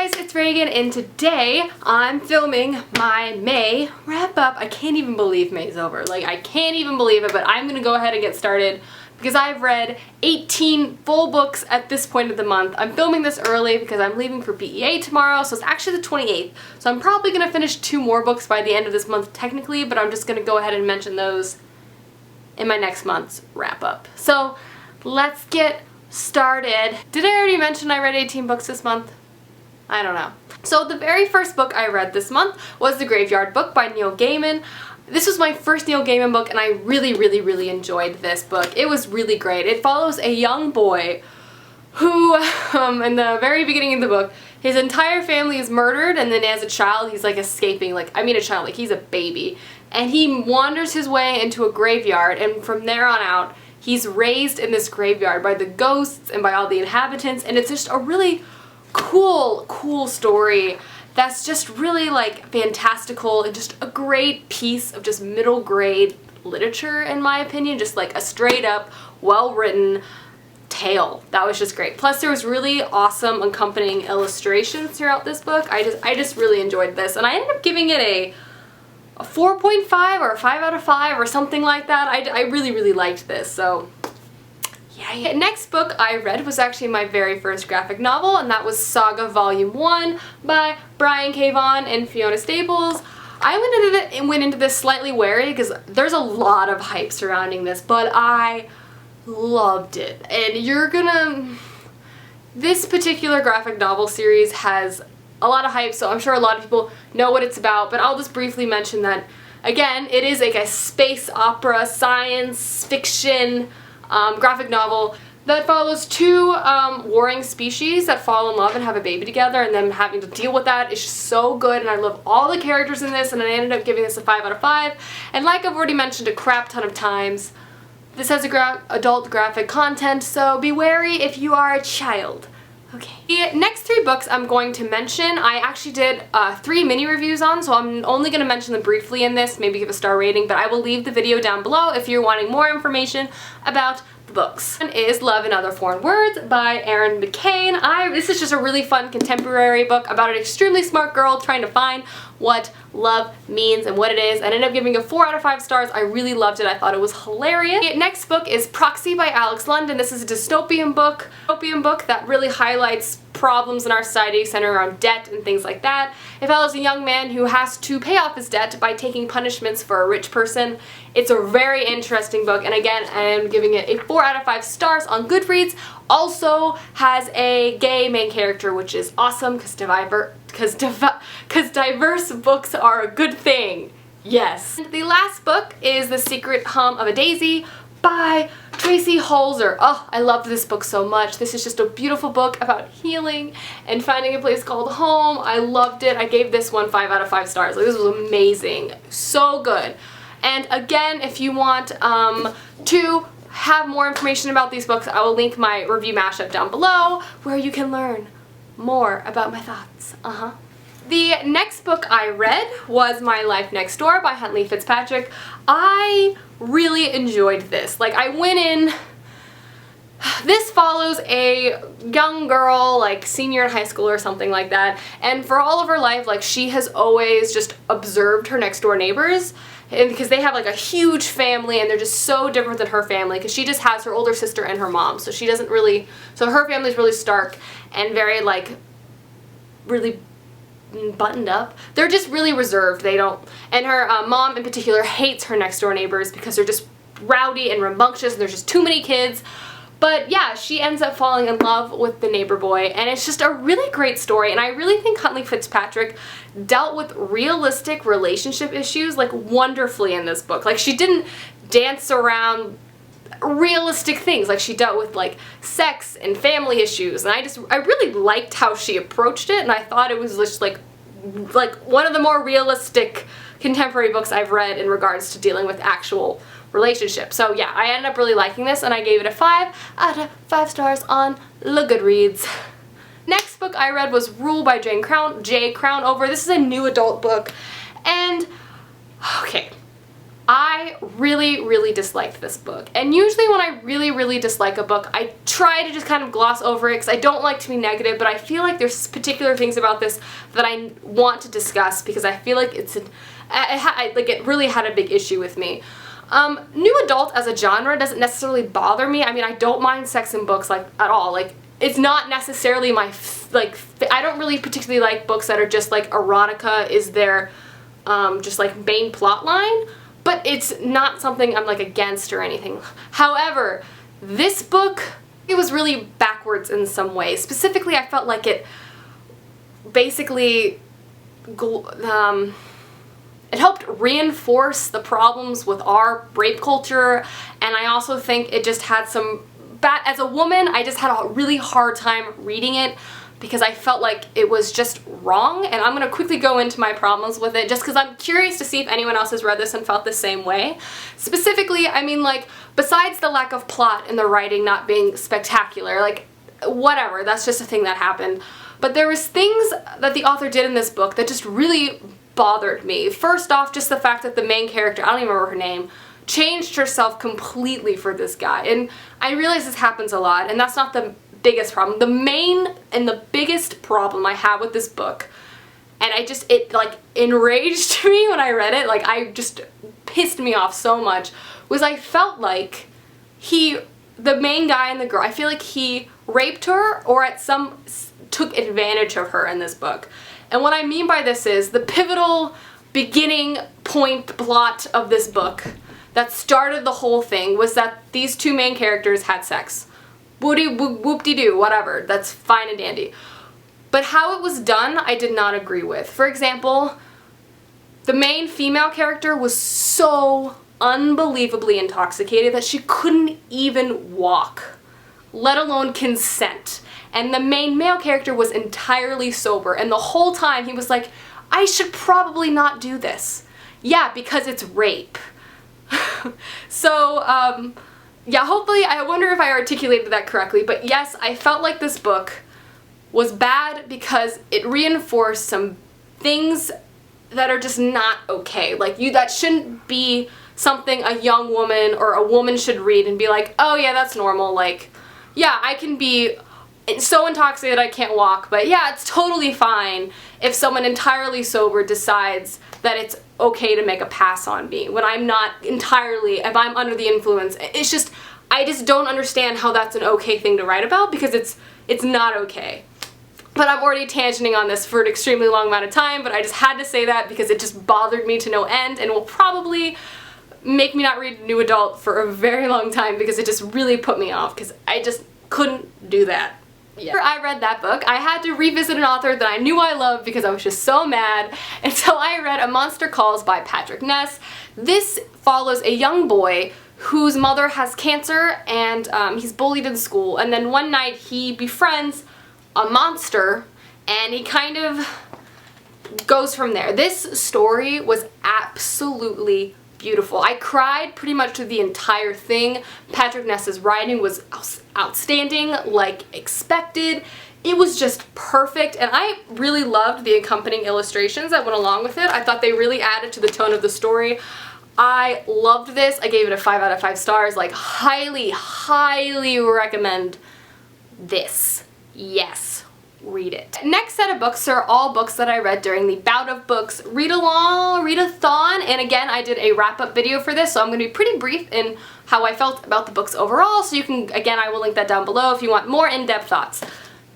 guys, it's Reagan, and today I'm filming my May wrap-up. I can't even believe May's over. Like, I can't even believe it, but I'm gonna go ahead and get started because I've read 18 full books at this point of the month. I'm filming this early because I'm leaving for BEA tomorrow, so it's actually the 28th. So I'm probably gonna finish 2 more books by the end of this month technically, but I'm just gonna go ahead and mention those in my next month's wrap-up. So let's get started. Did I already mention I read 18 books this month? I don't know. So the very first book I read this month was The Graveyard Book by Neil Gaiman. This was my first Neil Gaiman book, and I really enjoyed this book. It was really great. It follows a young boy who, in the very beginning of the book, his entire family is murdered, and then as a child he's like escaping, he's a baby. And he wanders his way into a graveyard, and from there on out, he's raised in this graveyard by the ghosts and by all the inhabitants, and it's just a really cool story that's just really like fantastical and just a great piece of just middle grade literature in my opinion. Just like a straight up well written tale that was just great. Plus there was really awesome accompanying illustrations throughout this book. I just really enjoyed this, and I ended up giving it a 4.5 or a 5 out of 5 or something like that. I really liked this, so yeah. Next book I read was actually my very first graphic novel, and that was Saga Volume 1 by Brian K. Vaughan and Fiona Staples. I went into this slightly wary because there's a lot of hype surrounding this, but I loved it. And this particular graphic novel series has a lot of hype, so I'm sure a lot of people know what it's about, but I'll just briefly mention that, again, it is like a space opera, science fiction graphic novel that follows 2 warring species that fall in love and have a baby together, and then having to deal with that is just so good, and I love all the characters in this, and I ended up giving this a 5 out of 5. And like I've already mentioned a crap ton of times, this has adult graphic content, so be wary if you are a child. Okay. The next 3 books I'm going to mention, I actually did 3 mini reviews on, so I'm only going to mention them briefly in this, maybe give a star rating, but I will leave the video down below if you're wanting more information about the books. One is Love in Other Foreign Words by Erin McCain. This is just a really fun contemporary book about an extremely smart girl trying to find what love means and what it is. I ended up giving it 4 out of 5 stars. I really loved it. I thought it was hilarious. The next book is Proxy by Alex London. This is a dystopian book that really highlights problems in our society centered around debt and things like that. It follows a young man who has to pay off his debt by taking punishments for a rich person. It's a very interesting book, and again, I am giving it a 4 out of 5 stars on Goodreads. Also has a gay main character, which is awesome because diverse books are a good thing. Yes. And the last book is The Secret Hum of a Daisy by Tracy Holzer. Oh, I loved this book so much. This is just a beautiful book about healing and finding a place called home. I loved it. I gave this one 5 out of 5 stars. Like, this was amazing. So good. And again, if you want to have more information about these books, I will link my review mashup down below where you can learn more about my thoughts. The next book I read was My Life Next Door by Huntley Fitzpatrick. I really enjoyed this. Like, I went in, this follows a young girl, like senior in high school or something like that, and for all of her life, like, she has always just observed her next door neighbors, and because they have like a huge family and they're just so different than her family, because she just has her older sister and her mom, so she doesn't really, so her family's really stark and very like really buttoned up. They're just really reserved. They don't, and her mom in particular hates her next door neighbors because they're just rowdy and rambunctious and there's just too many kids. But yeah, she ends up falling in love with the neighbor boy, and it's just a really great story, and I really think Huntley Fitzpatrick dealt with realistic relationship issues like wonderfully in this book. Like, she didn't dance around realistic things. Like, she dealt with like sex and family issues, and I really liked how she approached it, and I thought it was just like one of the more realistic contemporary books I've read in regards to dealing with actual relationships. So yeah, I ended up really liking this, and I gave it a 5 out of 5 stars on the Goodreads. Next book I read was Rule by Jay Crownover. This is a new adult book, and okay, I really disliked this book. And usually when I really dislike a book, I try to just kind of gloss over it because I don't like to be negative, but I feel like there's particular things about this that I want to discuss because I feel like it really had a big issue with me. New adult as a genre doesn't necessarily bother me. I mean, I don't mind sex in books like at all. Like, it's not necessarily my I don't really particularly like books that are just like erotica is their just like main plot line. But it's not something I'm like against or anything. However, this book, it was really backwards in some ways. Specifically, I felt like it basically it helped reinforce the problems with our rape culture, and I also think it just had some as a woman, I just had a really hard time reading it because I felt like it was just wrong, and I'm going to quickly go into my problems with it just because I'm curious to see if anyone else has read this and felt the same way. Specifically, I mean, like, besides the lack of plot and the writing not being spectacular, like, whatever, that's just a thing that happened. But there was things that the author did in this book that just really bothered me. First off, just the fact that the main character, I don't even remember her name, changed herself completely for this guy. And I realize this happens a lot, and that's not the biggest problem. The main and the biggest problem I have with this book, and it like enraged me when I read it, like I just pissed me off so much, was I felt like the main guy and the girl, I feel like he raped her or took advantage of her in this book. And what I mean by this is the pivotal beginning point plot of this book that started the whole thing was that these two main characters had sex. Whoop-de-doo, whatever, that's fine and dandy. But how it was done, I did not agree with. For example, the main female character was so unbelievably intoxicated that she couldn't even walk, let alone consent. And the main male character was entirely sober, and the whole time he was like, I should probably not do this. Yeah, because it's rape. So, yeah, hopefully, I wonder if I articulated that correctly, but yes, I felt like this book was bad because it reinforced some things that are just not okay. Like, that shouldn't be something a young woman or a woman should read and be like, oh yeah, that's normal, like, yeah, I can be so intoxicated I can't walk, but yeah, it's totally fine if someone entirely sober decides that it's okay to make a pass on me when I'm not entirely, if I'm under the influence. It's just, I just don't understand how that's an okay thing to write about because it's not okay. But I'm already tangenting on this for an extremely long amount of time, but I just had to say that because it just bothered me to no end and will probably make me not read New Adult for a very long time because it just really put me off because I just couldn't do that. Yeah. After I read that book, I had to revisit an author that I knew I loved because I was just so mad, and so I read A Monster Calls by Patrick Ness. This follows a young boy whose mother has cancer, and he's bullied in school, and then one night he befriends a monster, and he kind of goes from there. This story was absolutely beautiful. I cried pretty much through the entire thing. Patrick Ness's writing was outstanding, like expected. It was just perfect, and I really loved the accompanying illustrations that went along with it. I thought they really added to the tone of the story. I loved this. I gave it a 5 out of 5 stars. Like, highly recommend this. Yes. Read it. Next set of books are all books that I read during the Bout of Books read-along-read-a-thon, and again I did a wrap-up video for this, so I'm going to be pretty brief in how I felt about the books overall, so you can, again, I will link that down below if you want more in-depth thoughts.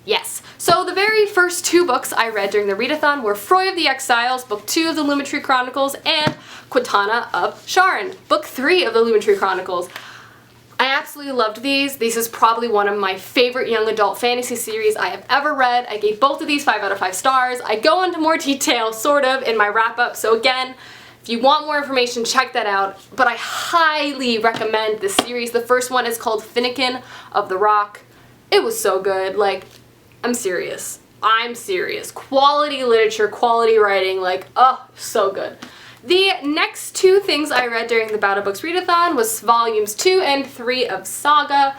Yes. So the very first 2 books I read during the readathon were Froy of the Exiles, Book 2 of the Lumetri Chronicles, and Quintana of Sharon, Book 3 of the Lumetri Chronicles. I absolutely loved these. This is probably one of my favorite young adult fantasy series I have ever read. I gave both of these 5 out of 5 stars. I go into more detail, sort of, in my wrap-up, so again, if you want more information, check that out. But I highly recommend this series. The first one is called Finnegan of the Rock. It was so good. Like, I'm serious. I'm serious. Quality literature, quality writing, like, oh, so good. The next 2 things I read during the Bout of Books readathon was volumes 2 and 3 of Saga.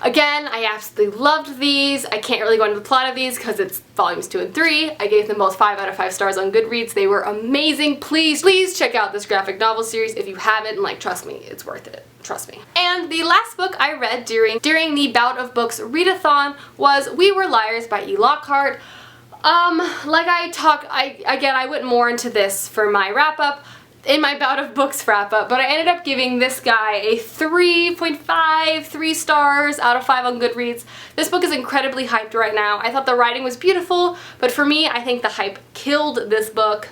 Again, I absolutely loved these. I can't really go into the plot of these because it's volumes 2 and 3. I gave them both 5 out of 5 stars on Goodreads. They were amazing. Please check out this graphic novel series if you haven't, and like, trust me, it's worth it. Trust me. And the last book I read during the Bout of Books readathon was We Were Liars by E. Lockhart. I went more into this for my wrap-up in my Bout of Books wrap-up, but I ended up giving this guy a 3.5, 3 stars out of 5 on Goodreads. This book is incredibly hyped right now. I thought the writing was beautiful, but for me, I think the hype killed this book,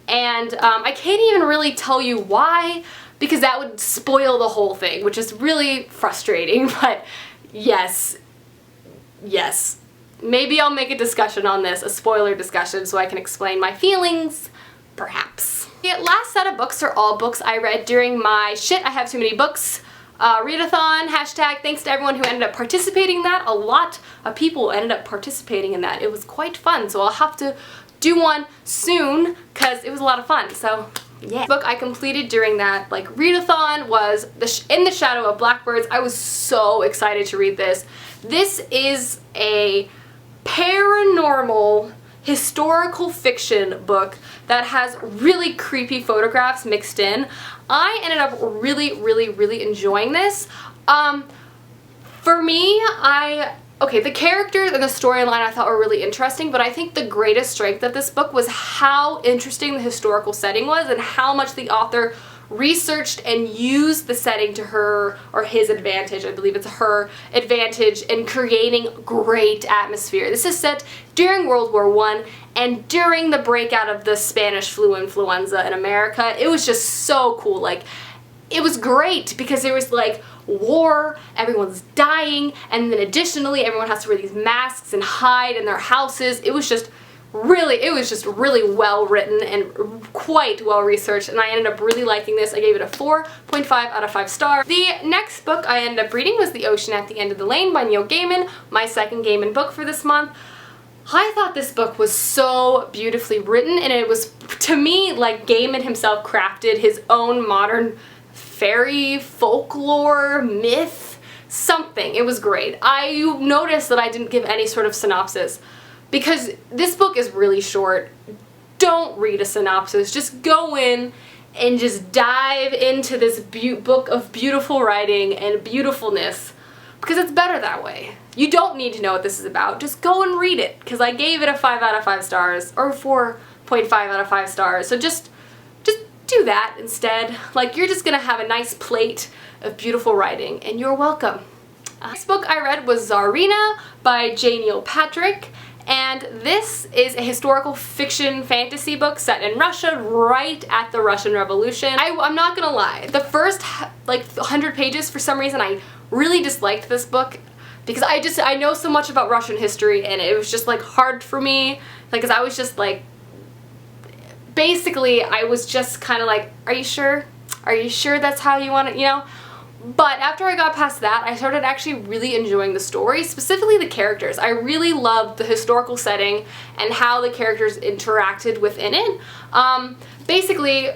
and I can't even really tell you why, because that would spoil the whole thing, which is really frustrating, but yes. Maybe I'll make a discussion on this, a spoiler discussion, so I can explain my feelings, perhaps. The last set of books are all books I read during my Shit, I Have Too Many Books readathon, hashtag. Thanks to everyone who ended up participating in that. A lot of people ended up participating in that. It was quite fun, so I'll have to do one soon because it was a lot of fun, so yeah. The book I completed during that like readathon was In the Shadow of Blackbirds. I was so excited to read this. This is a paranormal historical fiction book that has really creepy photographs mixed in. I ended up really enjoying this. For me, the characters and the storyline I thought were really interesting, but I think the greatest strength of this book was how interesting the historical setting was and how much the author researched and used the setting to her or his advantage. I believe it's her advantage in creating great atmosphere. This is set during World War I and during the breakout of the Spanish flu influenza in America. It was just so cool. Like, it was great because there was like war, everyone's dying, and then additionally everyone has to wear these masks and hide in their houses. It was just really well written and quite well researched, and I ended up really liking this. I gave it a 4.5 out of 5 stars. The next book I ended up reading was The Ocean at the End of the Lane by Neil Gaiman, my second Gaiman book for this month. I thought this book was so beautifully written, and it was, to me, like Gaiman himself crafted his own modern fairy, folklore, myth, something. It was great. You noticed that I didn't give any sort of synopsis, because this book is really short. Don't read a synopsis. Just go in and just dive into this book of beautiful writing and beautifulness, because it's better that way. You don't need to know what this is about. Just go and read it, because I gave it a 5 out of 5 stars, or 4.5 out of 5 stars. So just do that instead. Like, you're just gonna have a nice plate of beautiful writing, and you're welcome. Next book I read was Czarina by J. Neil Patrick. And this is a historical fiction fantasy book set in Russia right at the Russian Revolution. I'm not gonna lie, the first like 100 pages, for some reason I really disliked this book because I know so much about Russian history, and it was just like hard for me, like, because I was just like, basically I was just kind of like, are you sure that's how you want it, you know? But after I got past that, I started actually really enjoying the story, specifically the characters. I really loved the historical setting and how the characters interacted within it. Basically,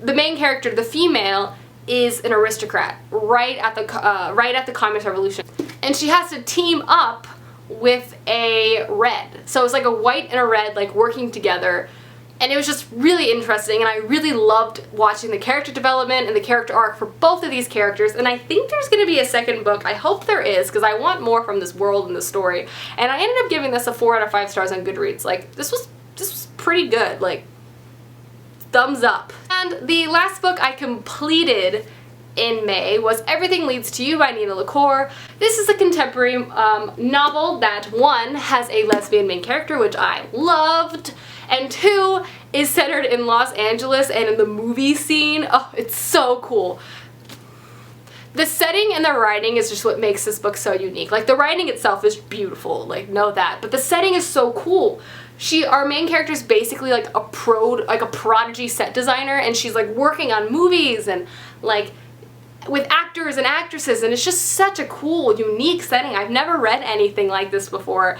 the main character, the female, is an aristocrat right at the Communist Revolution, and she has to team up with a red. So it's like a white and a red, like, working together. And it was just really interesting, and I really loved watching the character development and the character arc for both of these characters, and I think there's going to be a second book. I hope there is, because I want more from this world and the story. And I ended up giving this a 4 out of 5 stars on Goodreads. Like, this was pretty good. Like, thumbs up. And the last book I completed in May was Everything Leads to You by Nina Lacour. This is a contemporary novel that, 1, has a lesbian main character, which I loved, and 2, is centered in Los Angeles and in the movie scene. Oh, it's so cool. The setting and the writing is just what makes this book so unique. Like, the writing itself is beautiful, like, know that, but the setting is so cool. Our main character is basically like a prodigy set designer, and she's like working on movies and like with actors and actresses, and it's just such a cool, unique setting. I've never read anything like this before,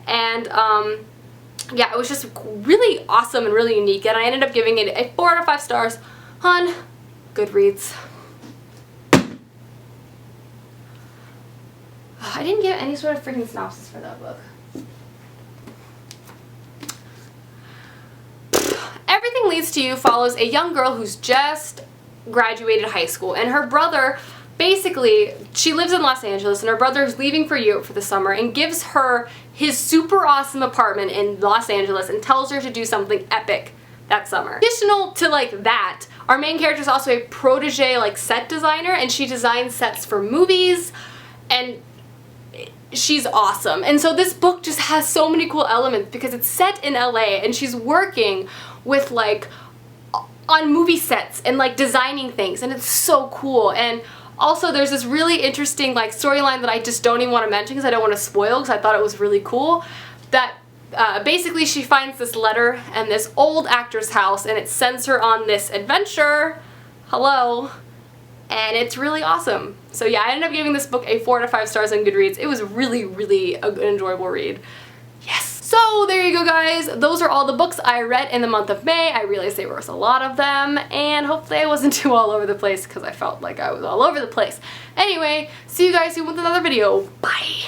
and yeah, it was just really awesome and really unique, and I ended up giving it a 4 out of 5 stars on Goodreads. I didn't get any sort of freaking synopsis for that book. Everything Leads to You follows a young girl who's just graduated high school, and her brother, basically, she lives in Los Angeles, and her brother is leaving for Europe for the summer and gives her his super awesome apartment in Los Angeles and tells her to do something epic that summer. Additional to like that, our main character is also a protege like set designer, and she designs sets for movies, and she's awesome. And so this book just has so many cool elements because it's set in LA and she's working with like on movie sets and like designing things, and it's so cool. And also there's this really interesting like storyline that I just don't even want to mention because I don't want to spoil, because I thought it was really cool, that basically she finds this letter in this old actor's house and it sends her on this adventure. Hello. And it's really awesome. So yeah, I ended up giving this book a 4 out of 5 stars on Goodreads. It was really an enjoyable read. Yes. So there you go, guys. Those are all the books I read in the month of May. I realized there was a lot of them, and hopefully I wasn't too all over the place because I felt like I was all over the place. Anyway, see you guys soon with another video. Bye.